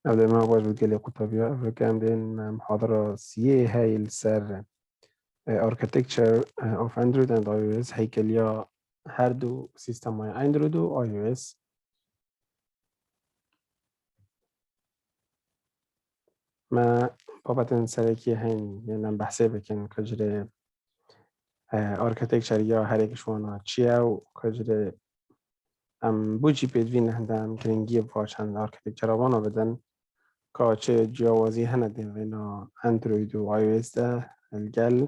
قبل ما أول بتجيلي قطبية كان بين محاضرة سي هاي السر architecture of Android and iOS هيكليا هر دو سيستم ماي اندرويد و اي او اس. ما بابتن سرکی هین یعنی بحثه بکن کجره architecture یا هر یک شوانا چیه و کجره ام بوجی پیدوین هندم گرنگی واچند architecture وانا بدن که چه جوازی هنده وینا اندروید و آی او اس ده الگل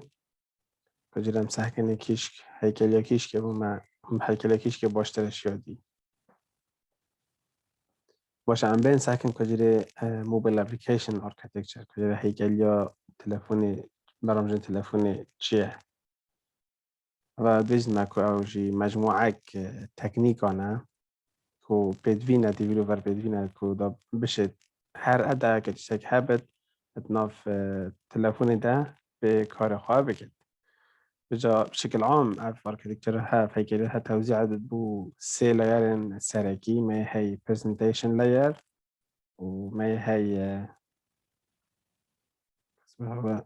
کجره ام سحکنه کیش هیکلیا کیش که بوم هیکلیا کیش که باشترش یادی باشه ام بین سحکن کجره موبایل اپلیکیشن آرکیتکچر کجره هیکلیا تلفن برامج تلفن چیه و بیشتر ماکو اوجی مجموعه تکنیکانه کو پیدوینه دیولوپر پیدوینه کو دا بشه هر ادا که تشک هبت اتناف تلفن ده به کار خواه بکن بجا بشكل عام اف اركتكتشر ها فيكلها توزيع بو سي لاير سركي ما هي برزنتيشن لاير وما هي اسمها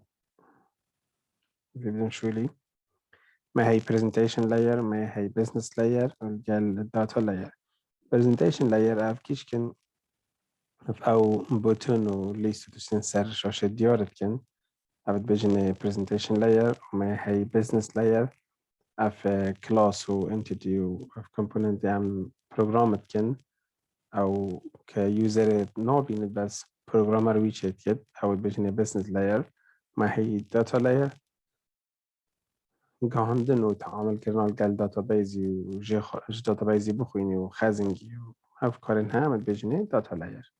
بيبدأ شوي ما هي برزنتيشن لاير ما هي بزنس لاير والجال الداتا لاير برزنتيشن لاير اف كيش كن او بوتون وليست تشتن سر شاشة ديارت كن ابد بيجن برزنتيشن لاير وما هي بزنس لاير اف كلاس و entity و اف component ام programmet كن او كيوزر نابين بس programmer ويتشت كد او بيجن business layer ما هي data layer عندن وتعامل كرنا الجال داتابيزي وجي داتابيزي بخويني وخزنجي وافكارن هم بيجن data layer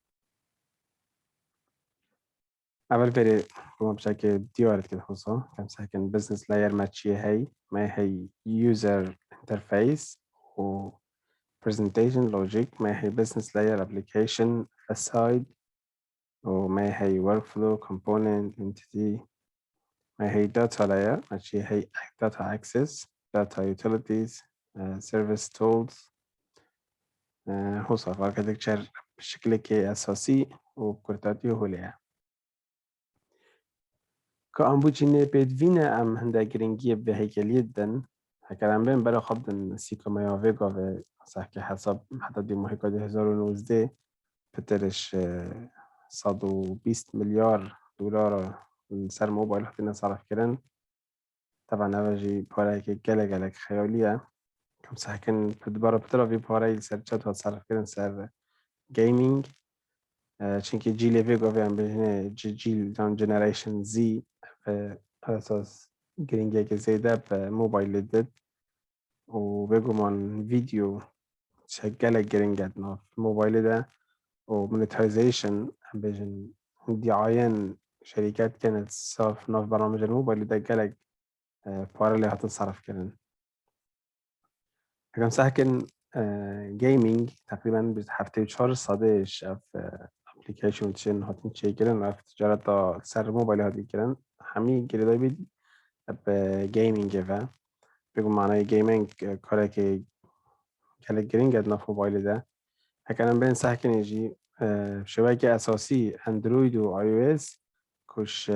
اول بري كما بشكل ديارت كده خصوصا كم ساكن business layer ما هي ما هي user interface و presentation logic ما هي business layer application aside وما هي workflow component entity ما هي data layer ما هي data access data utilities service tools هو صف architecture بشكل كي أساسي وبكرتاتي هوليا كأمبوجيني بيدفينا أم هندا جرينجية بهيكلية دن هكذا بين برا خبدن سيكا مايا فيغا في صحكي حسب حتى دي محيكا دي 2019 بترش 120 مليار دولار سر موبايل حتى صرف كرن طبعا أواجي بارا كي جالك خيالية كم ساكن بدبارا بترا في بارا سرچات وصرف كرن سر جيمينج چونكي جيل فيغا في عم بجنه جيل جنريشن زي أساس جرينجي كي زيدا بموبايل لدد وبيجو من فيديو شغالة جرينجاتنا في الموبايل ده ومونيتايزيشن بيجن دعاية شركات كانت صاف ناف برامج الموبايل ده جالك بارا اللي هتنصرف كرن كم ساكن جيمينج تقريبا بحفتي بشهر صديش في ابلكيشن تشين هاتين شيء كرن في تجارة سر موبايل هاتي كرن همي كده بيد بجيمينج فا بيقول معناه جيمينج كارك جالك جرينجات في موبايل ده هكذا بين ساكن يجي شبكة أساسي أندرويد و iOS كش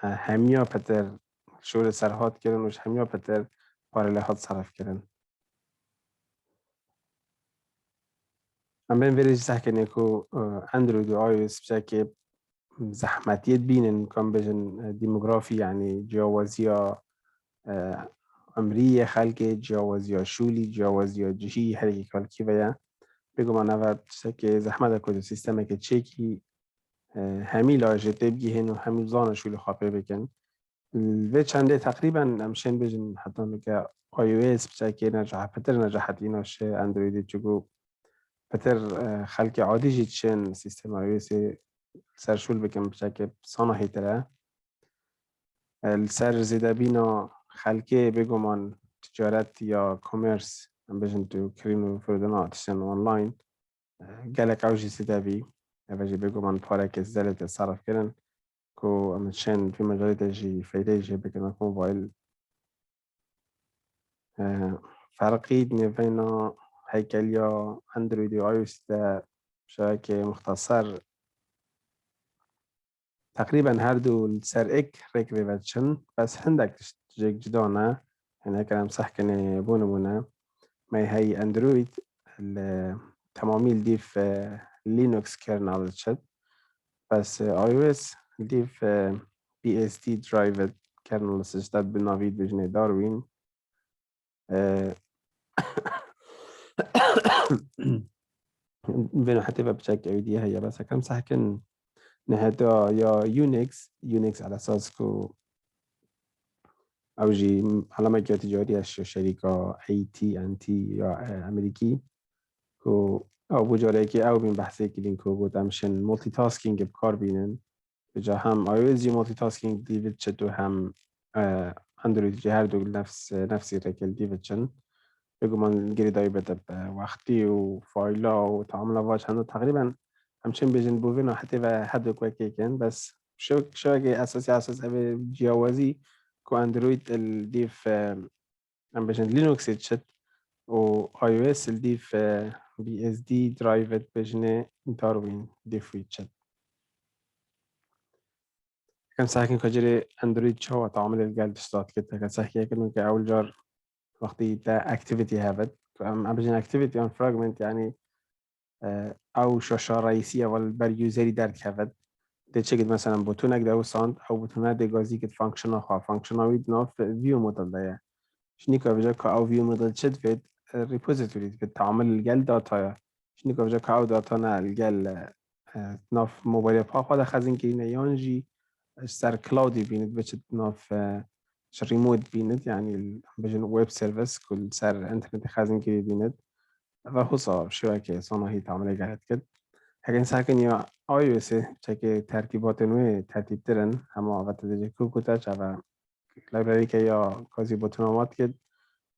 هميا بتر شغل سرهات كرن وش هميا بتر بارلهات صرف كرن أم بين فيريج ساكن يكو أندرويد و iOS بشكل زحمتيت بين كم بجن ديموغرافي يعني جوازيا أمرية خلقي جوازيا شولي جوازيا جهي هرقي كالكي ويا بگو ما نواد که زحمت کد سیستم که چکی همی لاجته بگیهن و همی زانش ولی خواهی بکن و چنده تقریبا همشن بجن حتی میگه iOS بچه که نجاح پتر نجاحت ایناش اندرویدی چگو پتر خلق عادی جید شن سیستم iOS سرشول بکن بچه که سانا هیتره السر زیده بینا خلقه بگو من تجارت یا کامرس بجن تو کریم و فردنات شن آنلاین جالك عوجي سيدابي أبجي بيجو من بارك الزلة الصرف كرن كو أمشان في مجال تجي فايدة بكنا موبايل فرقي بين هيكل يا اندرويد و iOS ده بشكل مختصر تقريبا هر دو سر اك ريكريفاتشن بس هندك تشترك جدانا يعني كلام صح كان بونمونا ما هي اندرويد التماميل دي في لينوكس كيرنل تشت بس iOS دي في بي اس تي درايفد كيرنل سيستات بالنافيد بجني داروين بينو حتى بشكل ايدي هي بس كم صح كان نهاية يا يونكس على اساس كو اوجي علامة تجارية شركة اي تي ان تي يا امريكي كو او بجاره که او بین بحثی کلین کو بود همشن مولتی تاسکینگ بکار بینن بجا هم iOS مولتی تاسکینگ دیوید شد و هم اندروید جه هر دو نفسی رکل دیوید شن بگو من گری دایی بده وقتی و فایلا و تعامل واج هنو تقریبا همچین بیجن بوین و حتی و حد و کوکی کن بس شو اگه اساس او جیاوازی کو اندروید دیف هم بیجن لینوکس شد و iOS اللي في بي اس دي درايفت بجنة داروين دي فويتشت كان ساكن كجري اندرويد شو تعامل الجال تشتات كده كان ساكن كأنه كأول جار وقتي تا activity هافت أم بجن activity on fragment يعني أو شاشة رئيسية والبريوزري دارك هافت ده تشيكد مثلا بوتونك ده وصاند أو بوتونك ده جازي كده فانكشن أخوا فانكشن ويد نوف فيو موديل ده شنيكا بجا كأو فيو موديل شد فيد ريبوزيتوري في التعامل الجال داتا شنيكا بجا كأو داتا الجال ناف موبایل پا خود خزین که اینه یانجی سر کلاودی بینید بچه ناف ریموت بینید يعني بجن ويب سيرفيس كل سر انترنت خزين كي بيند فهوصا شبكة صناعية تعمل جهد كده هكذا ساكن يا اي او اس تشكي ترتيبات نوع ترتيب ترن هما وقت دیگه کوکوتا چه لایبرری که یا کازی بوتونامات كده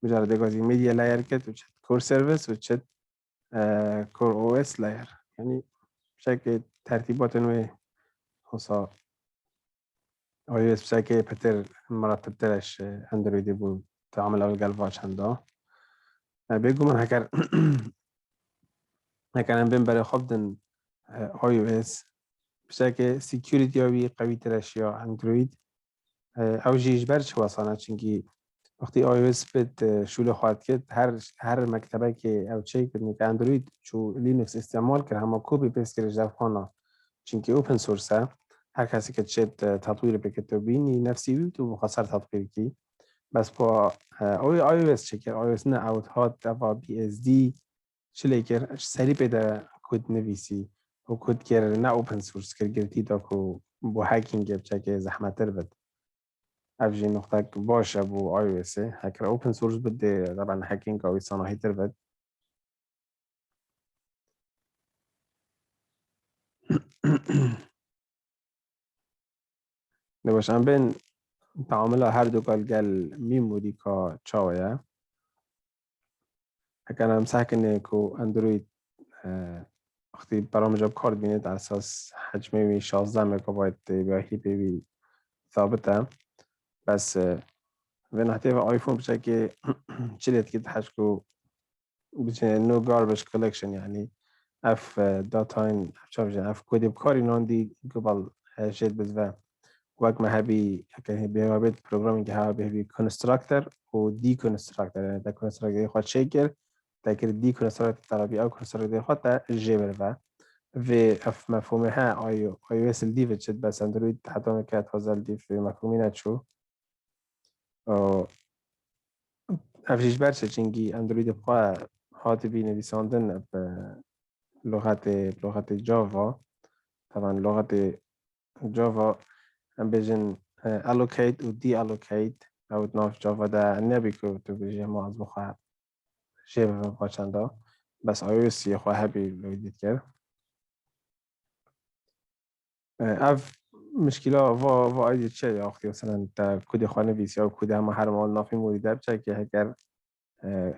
مجرد کازی میدیا لایر كده وچت کور سيرفيس وچت کور او اس لایر يعني بشكل ترتيبات نوع خصا iOS بشكل بتر مرتب ترش اندرويد بود تعامل اول قلباش عنده بيجو من هكر هكر بين برای خب دن iOS بشكل security اوی قوی ترش یا اندرويد او جيش برش واسانه چنگی وقتی iOS بد شول خواهد کرد هر مکتبه که او چه کنی که اندروید چو لینوکس استعمال کرد همه کوپی پیست کرد در خانه چونکه اوپن سورسه هر کسی که چه تطویر بکته بینی نفسی وی تو مختصر تطبیق کی بس با iOS چه کرد iOS نه اوت هات دفا بی اس دی چلی کرد سریع بده کد نویسی و کد کرد نه اوپن سورس کرد گرتی تا که با هکینگ بچه که زحمت تر بد افجي نقطة باشه بو iOS هكر اوپن سورس بده طبعا هکینگ او صناعی تر بد نباش ام بین تعامل هر دو قال ميموري كا تشاويا هكذا مساكن كو اندرويد وقتی برامج بکار بینید على اساس حجمه 16 مگابایت بیاهی بی ثابته بس وين هتبقى ايفون بشكل شلت كده حشكو نو جاربج كولكشن يعني اف داتاين شوف اف كودي بكاري نوندي قبل جيت بزفا وقت ما هبي كان هبي بيت بروجرامينج هبي كونستراكتور ودي كونستراكتور يعني ده كونستراكتور خد شيكر لكن الدي كونستراكتور ترى او كونستراكتور خد جيبر في اف مفهومها اي او اس الدي بتشد بس اندرويد حتى ما كانت فازل دي في مفهومينات شو افجيش برشا چنگی اندرويد بقى هات بي نویساندن بلغة جافا طبعا لغة جافا هم بيجن allocate و deallocate او ناف جافا ده نبي كو تو بيجي ما از بخوا شبه باشنده بس iOS يخوا هبي لو ديت كر اف مشكلة و ايدي تشي يا اختي مثلا تا كودي خانه بيسي او كودي هم هر مال نافي موريده بچه که هكر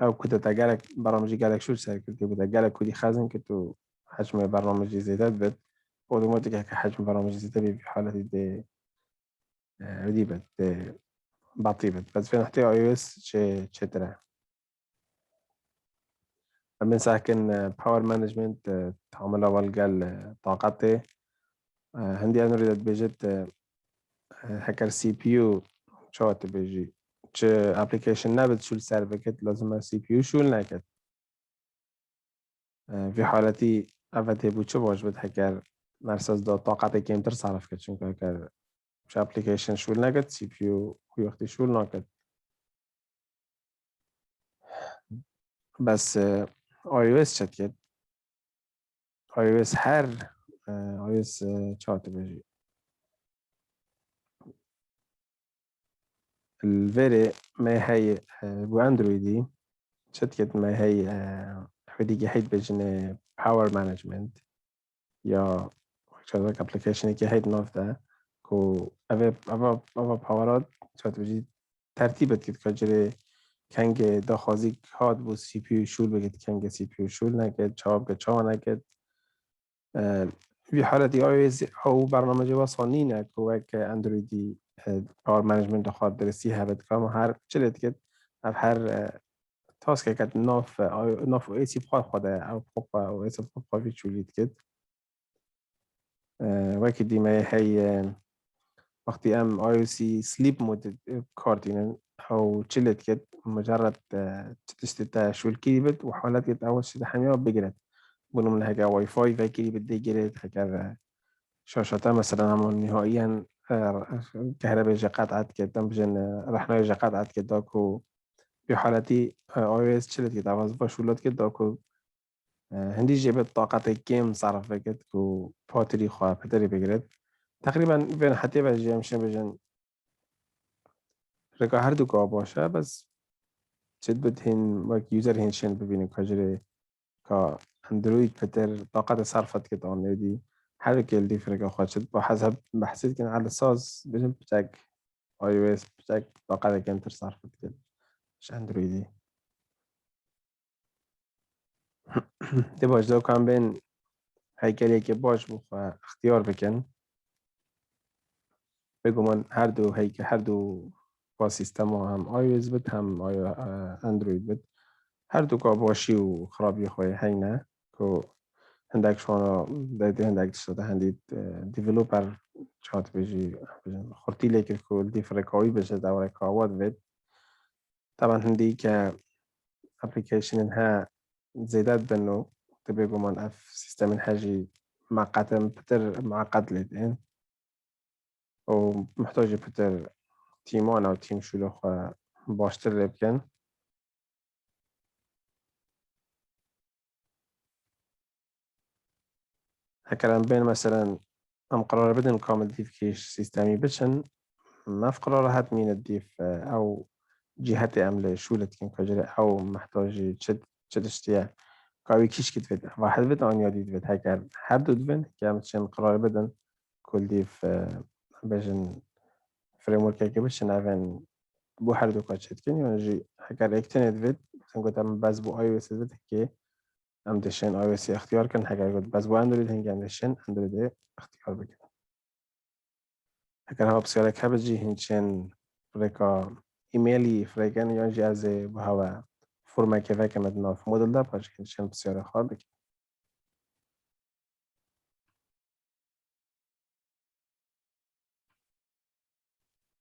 او كده تجارك برامجي جالك شو سر كده بده جالك كودي خزن كده حجم برنامجي زيادات بد اوتوماتيك هكا حجم برامجي زيادة في حالة دي دي بد بعطيه بد بس فين نحتاج iOS شي ترى من ساكن باور مانجمنت تعمل أول قال طاقتي هندي أنا ريدت بيجت هكر سي بي يو شو تبيجي چه ابلیکیشن نبود شول سر بکت لازم سی پی یو شول نکد في حالتي أفتي بوچه باش بود هكر مرسز دا طاقت کمتر صرف کرد چون که هكر مش ابلیکیشن شول نکد سی پی یو وقتی شول نکد بس آی او اس چد کرد آی او اس هر آی او اس چهار بيجي الفيري ما هي بو اندرويدي شركة ما هي حديقة حيد بجن باور مانجمنت یا شبكة ابلكيشن که هيد نافته كو أبا باورات شات بجي ترتيبت كده كجري کنگ داخازی هاد بو سی پی یو شول بگید کنگ سی پی یو شول نکد چاوب که چاو نکد في حالة iOS أو برنامج وصلني نك وك أندرويدي باور مانجمنت خاطر درسي هبت كام هر چلت كت أو هر تاسك كت ناف ايسي بخار خدا أو بخار أو ايسي بخار في شوليت كت وك دي ما هي وقتي أم iOS سليب مود كارتين أو چلت كت مجرد تشتت شول كيبت وحالات كت أول شيء حمية بجرت بنو من هكا واي فاي فكري بدي جرت هكذا شاشتا مثلا همون نهائيا كهرباء قطعت كدام بجن رحنا قطعت كداكو بحالتي iOS شلت كده عوض باشولت كداكو هندي جيبت طاقة الجيم صرف بكت كو باتري خواه بتري بگرد تقريبا بين حتى بجي همشن بجن رقا هر دو که باشه بس چد بد هن وك يوزر هنشن ببینیم کجره که اندروید بتر طاقة صرفت كده آن دي هر كل دي فرقة خواهد با حسب بحثت كان على الأساس بجن بتاعك آی او اس بتاعك طاقة كنتر صرفت كده مش اندرويدي دي باش دو كان بين هيكلية که باش بخوا اختيار بكن بگو من هر دو با سیستم هم آی او اس بد هم اندروید بد هر دو که باشی و خرابی خواه هینه که هندک شوانا دايدي هندك تشتغل هندي ديفلوبر شات بيجي خورتي لك الكل دي فريقوي بيجي دورة كاوات بيت طبعا هندي ك application انها زيادات بنو تبي من اف سيستم حاجي معقد لدين ومحتاج بتر تيمان او تيم شلوخ باشتر لبكن هكذا بين مثلا ام قرار بدن كامل ديفكيش سيستمي بشن ما في قرار هات مين الديف او جهت عمل شولت كن كجري او محتاج تشد اشتيا قوي كيش كتفيد واحد بيت عن يدي تفيد هكذا هر دو دفن كامتشن قرار بدن كل ديف بجن فريم ورك كي بشن افن بو هر دو كاتشت كن يونجي هكذا اكتن دفيد مثلا قلت ام بس بو اي او اس دفيد كي ام دشن اي او اس اختيار كن هكذا قلت بس بو اندرويد هنجي ام دشن اندرويد اختيار بكن هكذا هو بسيارك هبجي هنشن فريكا ایمیلی فريكان يونجي از بهوا فرما كيفا كما دنا في موديل ده باش هنشن بسيارة خالص